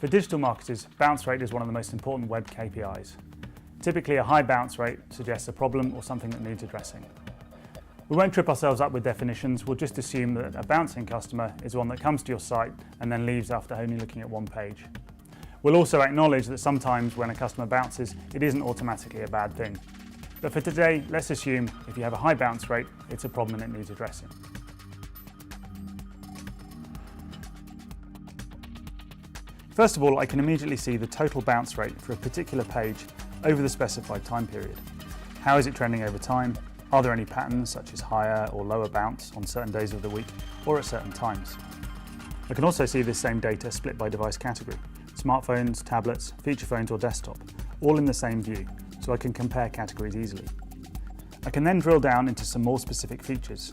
For digital marketers, bounce rate is one of the most important web KPIs. Typically, a high bounce rate suggests a problem or something that needs addressing. We won't trip ourselves up with definitions, we'll just assume that a bouncing customer is one that comes to your site and then leaves after only looking at one page. We'll also acknowledge that sometimes when a customer bounces, it isn't automatically a bad thing. But for today, let's assume if you have a high bounce rate, it's a problem and it needs addressing. First of all, I can immediately see the total bounce rate for a particular page over the specified time period. How is it trending over time? Are there any patterns such as higher or lower bounce on certain days of the week or at certain times? I can also see this same data split by device category: smartphones, tablets, feature phones or desktop, all in the same view, so I can compare categories easily. I can then drill down into some more specific features.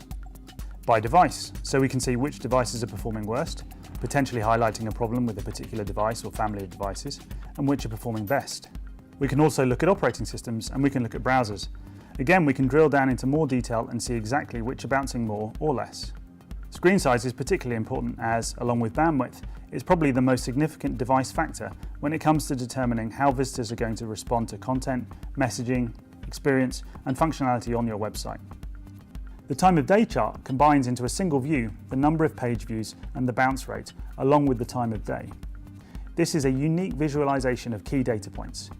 By device, so we can see which devices are performing worst, potentially highlighting a problem with a particular device or family of devices, and which are performing best. We can also look at operating systems and we can look at browsers. Again, we can drill down into more detail and see exactly which are bouncing more or less. Screen size is particularly important as, along with bandwidth, it's probably the most significant device factor when it comes to determining how visitors are going to respond to content, messaging, experience, and functionality on your website. The time of day chart combines into a single view the number of page views and the bounce rate, along with the time of day. This is a unique visualization of key data points.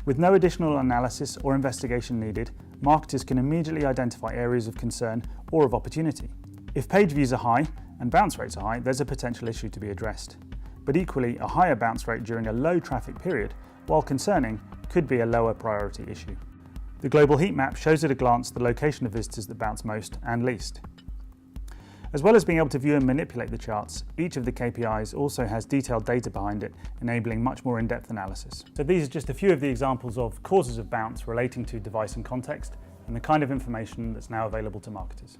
With no additional analysis or investigation needed, marketers can immediately identify areas of concern or of opportunity. If page views are high and bounce rates are high, there's a potential issue to be addressed. But equally, a higher bounce rate during a low traffic period, while concerning, could be a lower priority issue. The global heat map shows at a glance the location of visitors that bounce most and least. As well as being able to view and manipulate the charts, each of the KPIs also has detailed data behind it, enabling much more in-depth analysis. So these are just a few of the examples of causes of bounce relating to device and context, and the kind of information that's now available to marketers.